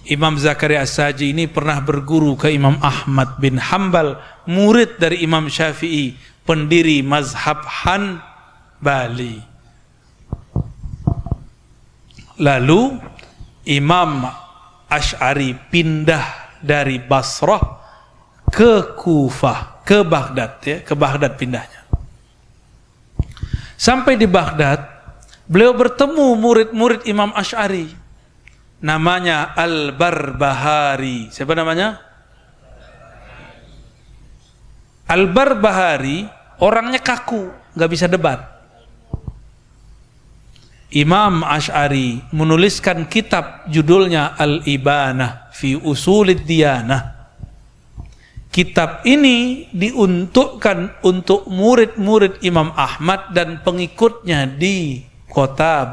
Imam Zakaria As-Saji ini pernah berguru ke Imam Ahmad bin Hanbal, murid dari Imam Syafi'i, pendiri mazhab Hanbali. Lalu Imam Asy'ari pindah dari Basrah ke Kufah, ke Baghdad, ya, ke Baghdad pindahnya. Sampai di Baghdad, beliau bertemu murid-murid Imam Asy'ari. Namanya Al-Barbahari. Siapa namanya? Al-Barbahari orangnya kaku, nggak bisa debat. Imam Asy'ari menuliskan kitab judulnya Al-Ibanah fi Usulid Diyanah. Kitab ini diuntukkan untuk murid-murid Imam Ahmad dan pengikutnya di kota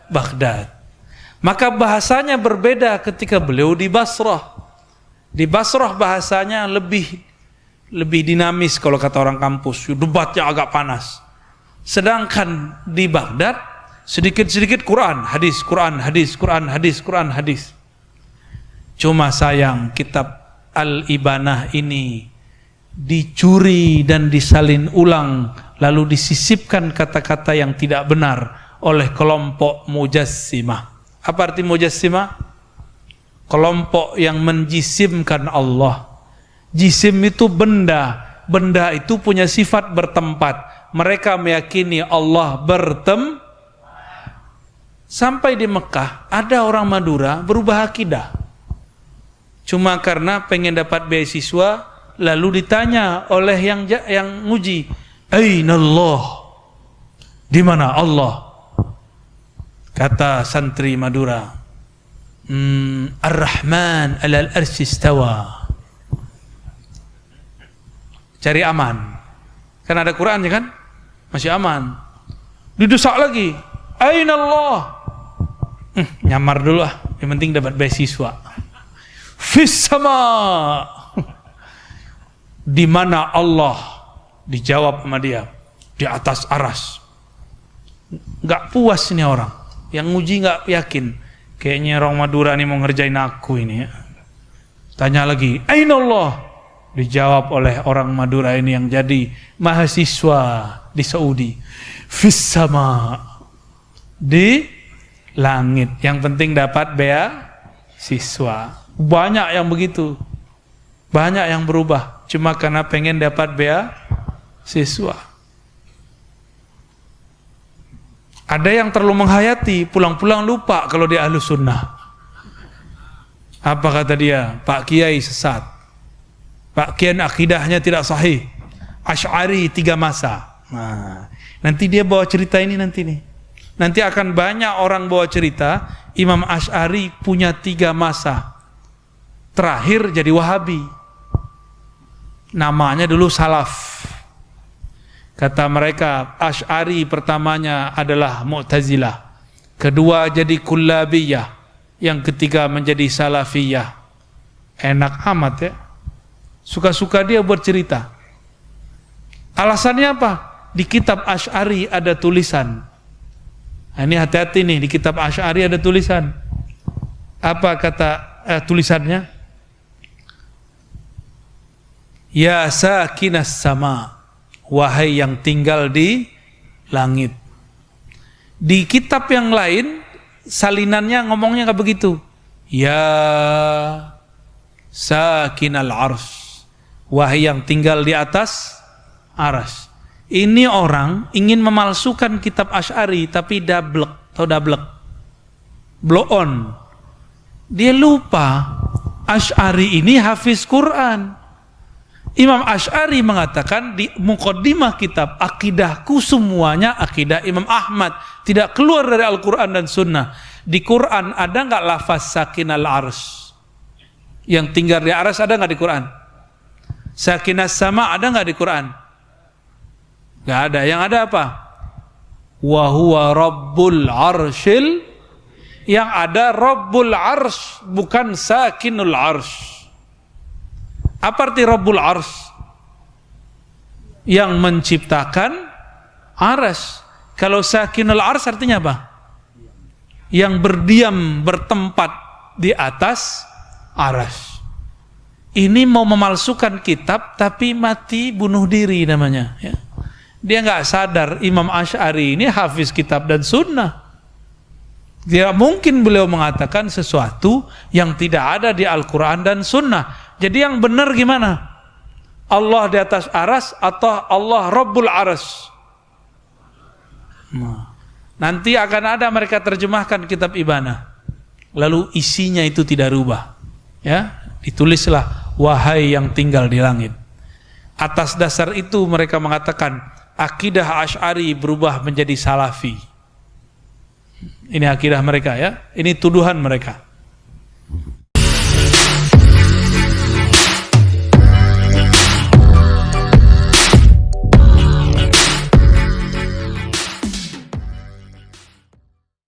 Baghdad. Maka bahasanya berbeda ketika beliau di Basrah. Di Basrah bahasanya lebih dinamis kalau kata orang kampus, debatnya agak panas. Sedangkan di Baghdad sedikit-sedikit Quran, hadis, Quran, hadis, Quran, hadis, Quran, hadis. Cuma sayang kitab Al-Ibanah ini dicuri dan disalin ulang, lalu disisipkan kata-kata yang tidak benar oleh kelompok Mujassimah. Apa arti Mujassimah? Kelompok yang menjisimkan Allah. Jisim itu benda. Benda itu punya sifat bertempat. Mereka meyakini Allah bertempat. Sampai di Mekah, ada orang Madura berubah akidah. Cuma karena pengen dapat beasiswa, lalu ditanya oleh yang nguji, "Aina Allah?" Di mana Allah? Kata santri Madura, Ar-Rahman 'alal arsy istawa. Cari aman. Kan ada Quran ya kan? Masih aman. Didesak lagi, "Aina Allah?" Nyamar dulu ah, yang penting dapat beasiswa. Fis sama. Di mana Allah? Dijawab sama dia, di atas aras. Enggak puas ini orang. Yang nguji nggak yakin, kayaknya orang Madura nih mau ngerjain aku ini ya. Tanya lagi, "Aina Allah?" Dijawab oleh orang Madura ini yang jadi mahasiswa di Saudi, "Fis sama." Di langit. Yang penting dapat beasiswa. Banyak yang begitu. Banyak yang berubah cuma karena pengen dapat beasiswa. Ada yang terlalu menghayati, pulang-pulang lupa kalau dia Ahlus Sunnah. Apa kata dia? Pak Kiai sesat. Pak Kiai akidahnya tidak sahih. Asy'ari 3 masa. Nah, nanti dia bawa cerita ini nanti nih. Nanti akan banyak orang bawa cerita Imam Asy'ari punya 3 masa. Terakhir jadi Wahabi. Namanya dulu Salaf. Kata mereka, Asy'ari pertamanya adalah Mu'tazilah, kedua jadi Kullabiyah, yang ketiga menjadi Salafiyah. Enak amat ya. Suka-suka dia buat cerita. Alasannya apa? Di kitab Asy'ari ada tulisan. Nah, ini hati-hati nih, di kitab Asy'ari ada tulisan. Apa kata tulisannya? Ya sakinas sama, wahai yang tinggal di langit. Di kitab yang lain salinannya ngomongnya nggak begitu. Ya sakinal arsy, wahai yang tinggal di atas aras. Ini orang ingin memalsukan kitab Asy'ari tapi dablek atau dablek, blow on. Dia lupa Asy'ari ini hafiz Quran. Imam Asy'ari mengatakan di muqaddimah kitab, akidahku semuanya akidah Imam Ahmad, tidak keluar dari Al-Quran dan Sunnah. Di Quran ada nggak lafaz sakinal arsy? Yang tinggal di aras ada nggak di Quran? Sakinas sama ada nggak di Quran? Nggak ada. Yang ada apa? Wa huwa rabbul arsyil. Yang ada rabbul arsy, bukan sakinul arsy. Apa arti Rabbul Ars? Yang menciptakan aras. Kalau Sakinul Ars artinya apa? Yang berdiam, bertempat di atas arsy. Ini mau memalsukan kitab tapi mati bunuh diri namanya, ya. Dia nggak sadar Imam Asy'ari ini hafiz kitab dan sunnah. Tidak mungkin beliau mengatakan sesuatu yang tidak ada di Al-Quran dan sunnah. Jadi yang benar gimana? Allah di atas aras atau Allah Rabbul Aras? Nanti akan ada mereka terjemahkan kitab Ibanah, lalu isinya itu tidak rubah, ya, ditulislah wahai yang tinggal di langit. Atas dasar itu mereka mengatakan akidah Asy'ari berubah menjadi Salafi. Ini akidah mereka, ya, ini tuduhan mereka.